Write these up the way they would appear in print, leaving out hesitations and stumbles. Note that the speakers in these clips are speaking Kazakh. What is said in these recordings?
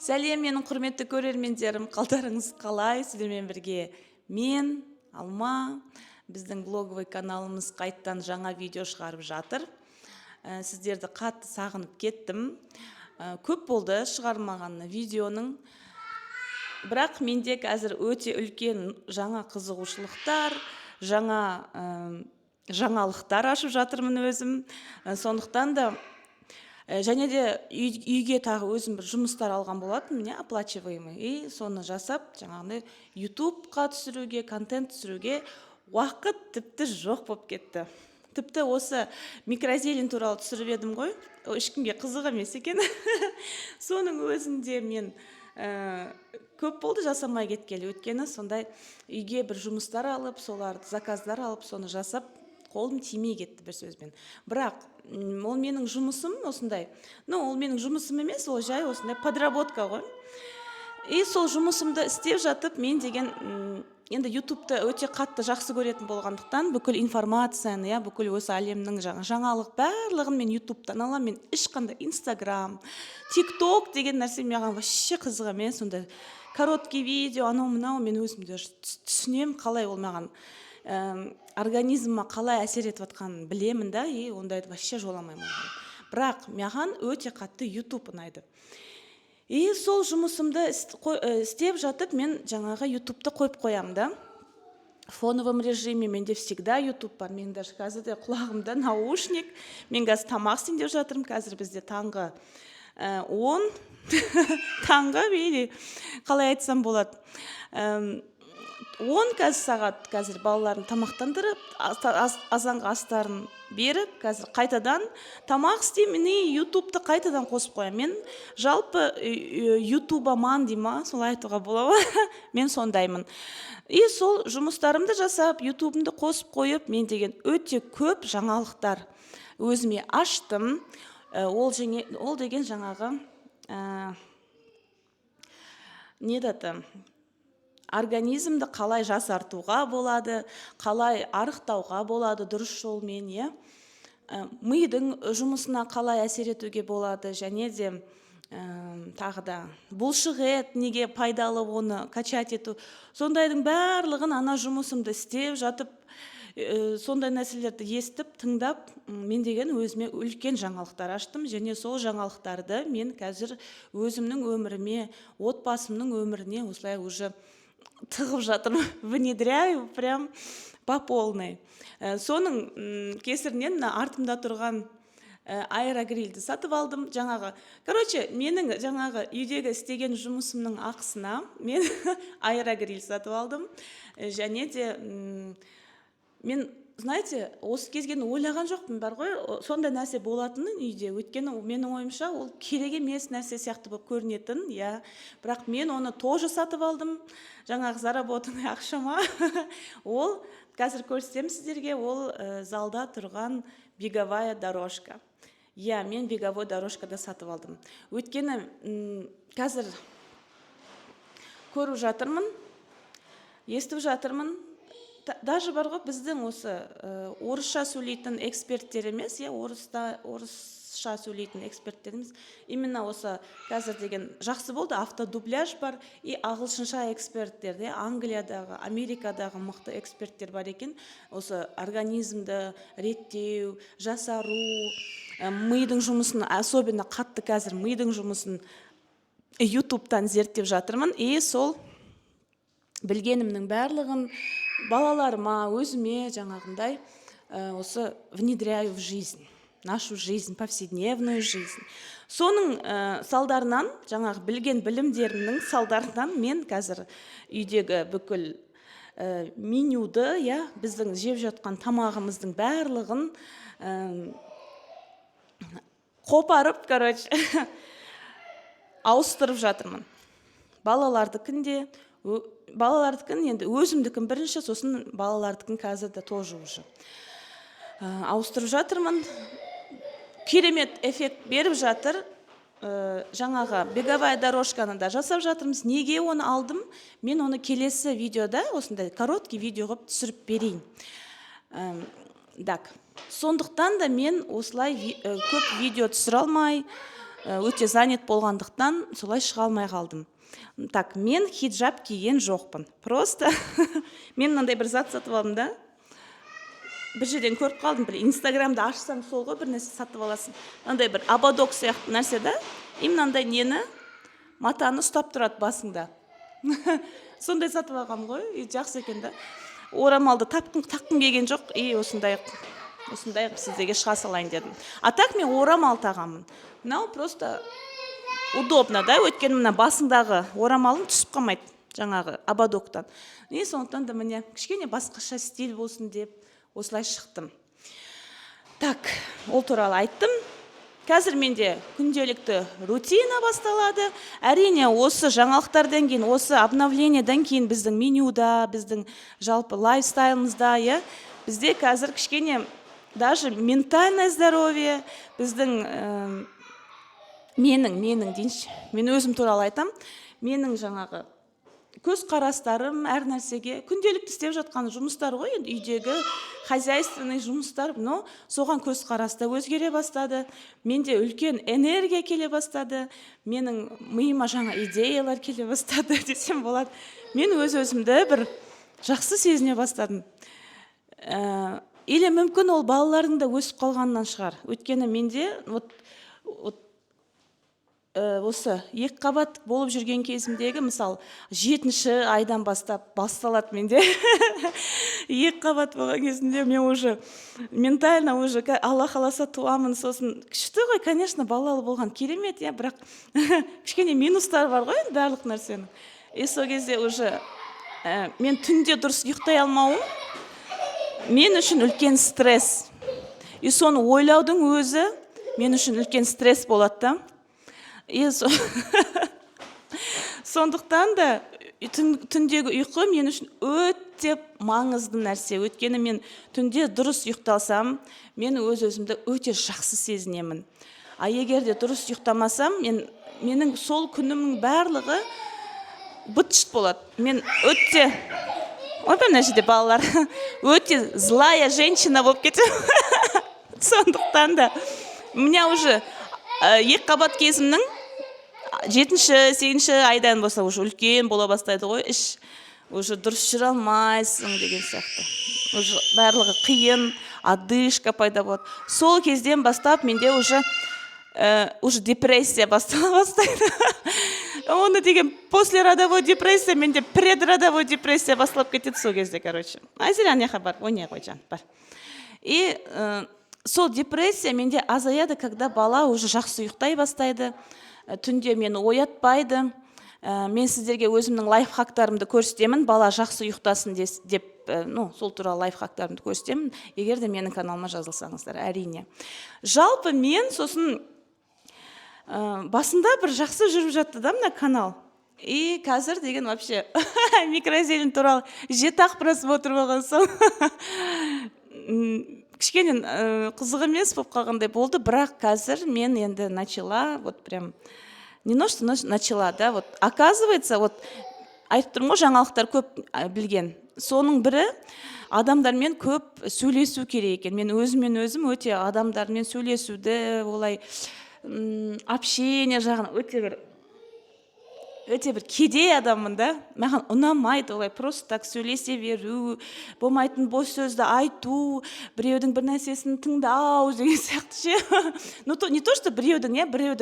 Сәлем, менің құрметті көрермендерім, қалдарыңыз қалай? Сіздермен бірге мен, Алма, біздің блоговый каналымыз қайттан жаңа видео шығарып жатыр. Сіздерді қатты сағынып кеттім. Көп болды шығармаған видеоның. Бірақ менде қазір өте үлкен жаңа қызығушылықтар, жаңалықтар ашып жатырмын өзім. Сондықтан да және де үйге тағы өзім бір жұмыстар алған болатын, міне оплачиваемый. И соны жасап, жаңағыдай YouTube'қа түсіруге, контент түсіруге уақыт тіпті жоқ болып кетті. Тіпті осы микрозелень туралы түсіріп едім ғой, ешкімге қызық емес екен. Соның өзінде мен көп болды жасамай кеткелі. Өйткені сондай үйге бір жұмыстар алып, соларды заказдар алып, соны жасап, қолым тимей кетті бір сөзбен. Бірақ ол менің жұмысым осындай. Ол менің жұмысым емес, ол жай осындай подработка ғой. И сол жұмысымды істеп жатып, мен деген енді YouTube'ты өте қатты жақсы көретін болғандықтан, бүкіл информацияны, бүкіл осы әлемнің жаңалық барлығын мен YouTube'тан аламын. Мен ешқандай Instagram, TikTok деген нәрсе маған вообще қызық емес. Сондай короткий видео, анау-мынау, мен өзімді түсінем, қалай ол маған организміма қалай әсер етіп жатқанын білемін да, и ондайды вообще жоламаймын. Бірақ маған өте қатты YouTube ұнайды. И сол жұмысымды істеп жатып, мен жаңағы YouTube'ты қойып қоямын да. В фоновом режиме менде всегда YouTube бар. Мен даже қазір құлағымда наушник. Мен қазір тамақ істейін деп жатырмын. Қазір бізде таңғы 10, таңғы бейли, қалай айтсам болады. 10 сағат қазір балаларын тамақтандырып, азанғы астарын беріп, қазір қайтадан тамақ істеймін, YouTube'ты қайтадан қосып қоямын. Мен жалпы YouTube'аман дейма, солай айтуға болады. Мен сондаймын. И сол жұмыстарымды жасап, YouTube'ымды қосып қойып, мен деген өте көп жаңалықтар өзіме аштым. Ол деген жаңағы не даты? Организмді қалай жасартуға болады, қалай арықтауға болады дұрыс жолмен, мидың жұмысына қалай әсер етуге болады, және де тағы да бұлшық ет неге пайдалы, оны качать ету. Сондайдың барлығын ана жұмысымды істеп жатып, сондай нәрселерді естіп, тыңдап, мен деген өзіме үлкен жаңалықтар аштым, және сол жаңалықтарды мен қазір өзімнің өміріме, отбасымның өміріне осылай уже тығып жатырмын, внедряю прям по полной. Соның кесірінен артымда тұрған аэрогрильді сатып алдым. Менің жаңағы үйдегі істеген жұмысымның ақысына мен аэрогриль сатып алдым. Және де мен, знаете, осы кезген ойлаған жоқпын, бар ғой, сондай нәрсе болатынын үйде. Өйткені менің ойымша ол керек емес нәрсе сияқты болып көрінетін, бірақ мен оны тоже сатып алдым. Жаңағы заработанный ақшама. Ол қазір көрсетемін сіздерге, ол залда тұрған беговая дорожка. Мен беговой дорожкада сатып алдым. Өйткені қазір көріп жатырмын, естіп жатырмын. Даже бар ғой, біздің осы орысша сөйлейтін эксперттер емес, орысша сөйлейтін эксперттер емес. Именно осы қазір деген жақсы болды, автодубляж бар, и ағылшынша эксперттер, Англиядағы, Америкадағы мықты эксперттер бар екен. Осы организмді реттеу, жасару, мидың жұмысын, особенно қатты қазір мидың жұмысын YouTube'тан зерттеп жатырмын. И сол білгенімнің барлығын балаларыма, өзіме жаңағындай осы внедряю в жизнь, нашу жизнь, повседневную жизнь. Соның салдарынан, жаңағы білген білімдерімнің салдарынан мен қазір үйдегі бүкіл менюді, біздің жеп жатқан тамағымыздың барлығын қопарып, ауыстырып жатырмын. Балалардыкін енді өзімдікін бірінші, сосын балалардыкін қазірді тоже уже ауыстырып жатырмын. Керемет эффект беріп жатыр. Жаңағы беговая дорожканы да жасап жатырмыз. Неге оны алдым? Мен оны келесі видеода, осындай короткий видео ғып түсіріп берейін. Сондықтан да мен осылай көп видео түсіре алмай, өте занят болғандықтан солай шыға алмай қалдым. Так, мен хиджаб киген жоқпын. Просто мен мынандай бір зат сатып алдым да. Бір жерден көріп қалдым, бір инстаграмды ашсаң сол ғой, бір нәрсе сатып аласың. Мынандай бір ободок сияқты нәрсе да. И мынандай нені матаны ұстап тұрады басыңда. Сондай сатып алғам ғой, и жақсы екен да. Орамалды таққым келген жоқ, и осындай сіздерге шыға салайын дедім. А так мен орамал тағамын. Мынау просто удобно да, өйткені мына басыңдағы орамалың түсіп қалмайды жаңағы ободоктан. И сондықтан да міне кішкене басқаша стиль болсын деп осылай шықтым. Так, ол туралы айттым. Қазір менде күнделікті рутина басталады. Әрине осы жаңалықтардан кейін, осы обновлениеден кейін біздің менюда, біздің жалпы лайфстайлымызда, бізде қазір кішкене даже ментальное здоровье, біздің менің дейінші, мен өзім туралы айтам, менің жаңағы көз қарастарым әр нәрсеге күнделікті істеп жатқан жұмыстар ғой, енді үйдегі хозяйственный жұмыстар, но соған көз қараста өзгере бастады. Менде үлкен энергия келе бастады. Менің миыма жаңа идеялар келе бастады десем болады. Мен өз-өзімді бір жақсы сезіне бастадым. Или мүмкін ол балалардың да өсіп қалғаннан шығар. Өйткені менде осы екі қабат болып жүрген кезімдегі, мысалы, 7-ші айдан басталады менде. Екі қабат болған кезімде мен уже ментально уже Алла қаласа туамын, сосын күшті ғой, конечно, балалы болған керемет, бірақ кішкене минустар бар ғой барлық нәрсенің. И сол кезде уже мен түнде дұрыс ұйықтай алмауым мен үшін үлкен стресс. И соны ойлаудың өзі мен үшін үлкен стресс болады да. Сондықтан да түндегі ұйқы мен үшін өте маңызды нәрсе. Өйткені мен түнде дұрыс ұйықталсам, мен өз-өзімді өте жақсы сезінемін. А егер де дұрыс ұйықтамасам, менің сол күнімнің барлығы быт-шыт болады. Мен өте, мына жерде балалар, өте злая женщина болып кетемін. Сондықтан да меня уже екі қабат кезімнің 7-8 айдан болса уже үлкен бола бастайды ғой, іш уже дұрыс жүре алмайсың деген сияқты. Уже барлығы қиын, одышка пайда болады. Сол кезден бастап менде уже депрессия бастала бастайды. Оны деген после родовой депрессия, менде предродовой депрессия басталып кетеді сол кезде, короче. Азира неха бар, ойнай ғой жан, бар. И сол депрессия менде азаяды, когда бала уже жақсы ұйықтай бастайды, түнде мені оятпайды. Мен сіздерге өзімнің лайфхактарымды көрсетемін, бала жақсы ұйықтасын деп, сол туралы лайфхактарымды көрсетемін, егер де менің каналыма жазылсаңыздар, әрине. Жалпы мен сосын басында бір жақсы жүріп жатты да мына канал. И қазір деген вообще микрозелень туралы жетақ просмотр болған соң кішкене қызық емес болып қалғандай болды, бірақ қазір мен енді начала, вот прям, не начала, да, вот, оказывается, вот, айтып тұрмын ғой, жаңалықтар көп білген. Соның бірі, адамдармен көп сөйлесу керек екен. Мен өзіммен өзім өте адамдармен сөйлесуді, олай, общение жағын өте бір кедей адаммын да. Маған ұнамайды олай просто так сөйлесе беру, болмайтын бос сөзді айту, біреудің бір нәрсесін тыңдау деген сияқты ше. Не то, что біреуді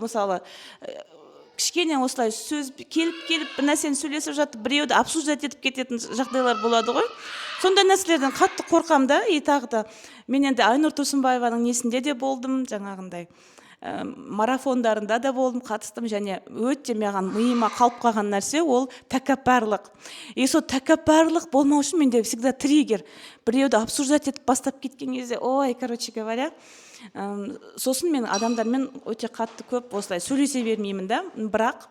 мысалы кішкене осылай сөз келіп бір нәрсені сөйлесіп жатып, біреуді обсуждать етіп кететін жағдайлар болады ғой. Сондай нәрселерден қатты қорқам да, и тағы да мен енді Айнұр Тұрсынбаеваның несінде де болдым, жаңағындай марафондарында да болдым, қатыстым, және өте маған миыма қалып қалған нәрсе ол тәкаппарлық. И сол тәкаппарлық болмау үшін менде всегда триггер. Біреуді обсуждать етіп бастап кеткен кезде, ой, короче говоря, сосын мен адамдармен өте қатты көп осылай сөйлесе бермеймін да. Бірақ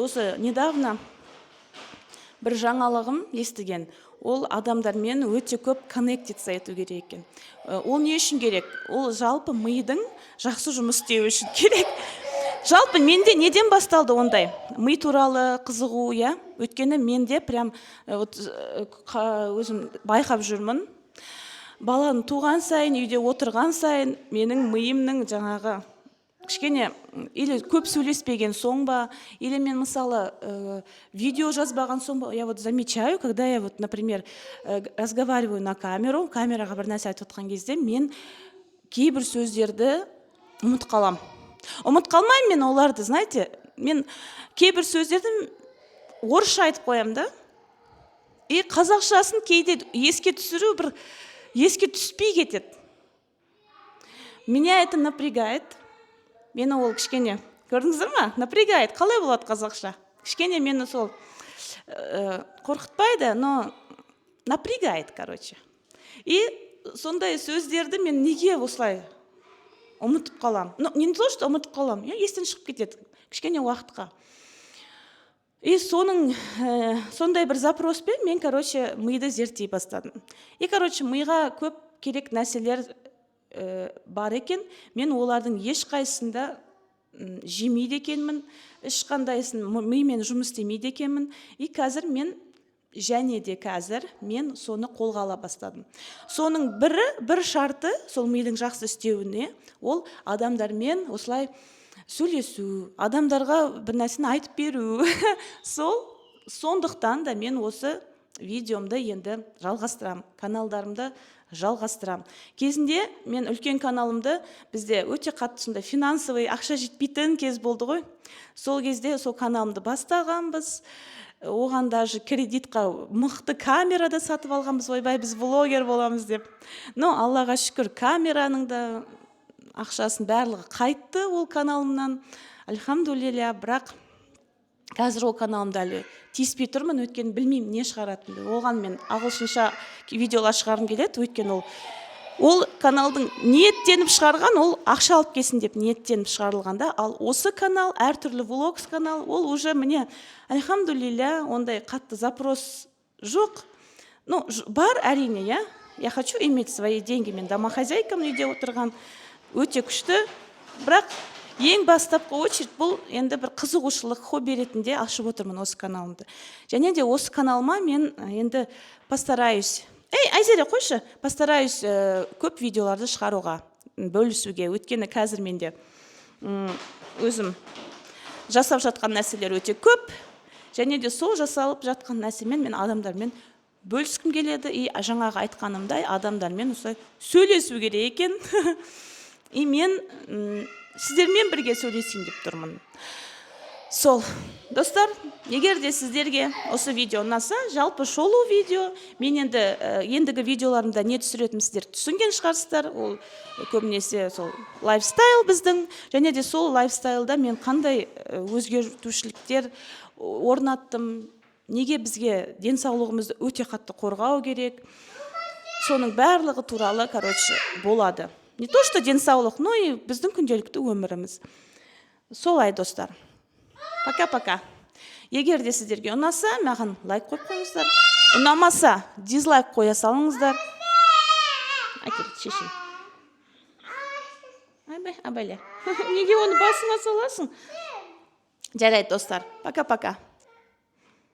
осы недавно бір жаңалығым естіген. Ол адамдармен өте көп коннектиться ету керек екен. Ол не үшін керек? Ол жалпы мидың жақсы жұмыс істеу үшін керек. Жалпы менде неден басталды ондай? Ми туралы қызығу, өйткені менде прям өзім байқап жүрмін. Баланы туған сайын, үйде отырған сайын, менің миымның жаңағы кішкене или көп сөйлеспеген соң ба, или мен мысалы видео жазбаған соң ба, я вот замечаю, когда я вот, например, разговариваю на камеру, камераға бір нәрсе айтып отқан кезде мен кейбір сөздерді ұмытып қалам. Ұмытып қалмаймын мен оларды, знаете, мен кейбір сөздерді орысша айтып қоямын да, и қазақшасын кейде еске түсіру бір еске түспей кетеді. Меня это напрягает. Мені ол кішкене, көрдіңіздер ма? Напрягает. Қалай болады қазақша? Кішкене мені сол қорқытпайды, но напрягает, короче. И сондай сөздерді мен неге осылай ұмытып қалам? Ну, не то, что ұмытып қалам, естен шығып кетеді, кішкене уақытқа. И сондай бір запроспен мен, короче, миды зерттей бастадым. И, короче, миға көп керек нәрселер бар екен, мен олардың ешқайсында жемейді екенмін, ешқандайсын мимен жұмыс істемейді екенмін. И қазір мен соны қолға ала бастадым. Соның бір шарты, сол мидың жақсы істеуіне, ол адамдармен осылай сөйлесу, адамдарға бір нәрсені айтып беру. Сондықтан да мен осы видеомды енді жалғастырам, каналдарымды жалғастырам. Кезінде мен үлкен каналымды бізде өте қатты сондай финансовый ақша жетпейтін кез болды ғой. Сол кезде сол каналымды бастағанбыз. Оған даже кредитқа мықты камерада сатып алғанбыз, ойбай біз блогер боламыз деп. Но Аллаға шүкір, камераның да ақшасын барлығы қайтты ол каналымнан. Альхамдулилля, бірақ қазір ол каналымда әлі тиіспей тұрмын, өйткені білмеймін не шығаратынымды. Оған мен ағылшынша видеолар шығарғым келеді, өйткені ол каналдың ниеттеніп шығарған, ол ақша алып келсін деп ниеттеніп шығарылғанда, ал осы канал, әртүрлі влогс канал, ол уже міне, альхамдулилля, ондай қатты запрос жоқ. Ну, бар әрине, я хочу иметь свои деньги, мен домохозяйкамын үйде отырған, өте күшті, бірақ ең бастапқы очередь бұл енді бір қызығушылық, хобби ретінде ашып отырмын осы каналымды. Және де осы каналыма мен енді постараюсь, Айзере қойшы, постараюсь көп видеоларды шығаруға, бөлісуге. Өткені қазір менде өзім жасап жатқан нәрселер өте көп, және де сол жасалып жатқан нәрсемен мен адамдармен бөліскім келеді. И жаңағы айтқанымдай адамдармен сөйлесу керек екен. И мен сіздермен бірге сөйлесейін деп тұрмын. Сол, достар, егер де сіздерге осы видео ұнаса, жалпы шолу видео, мен ендігі видеоларымда не түсіретім сіздер түсінген шығарсыздар. Ол көбінесе сол лайфстайл біздің, және де сол лайфстайлда мен қандай өзгертушіліктер орнаттым, неге бізге денсаулығымызды өте қатты қорғау керек, соның барлығы туралы, короче, болады. Не то, что денсаулық, но и біздің күнделікті өміріміз. Солай, достар. Пока-пока. Егер де сіздерге ұнаса, маған лайк қойып қойыңыздар. Ұнамаса, дизлайк қоя салыңыздар. Әкелді, шешін. Абайле. Неге оны басыңа саласың? Жарайды, достар. Пока-пока.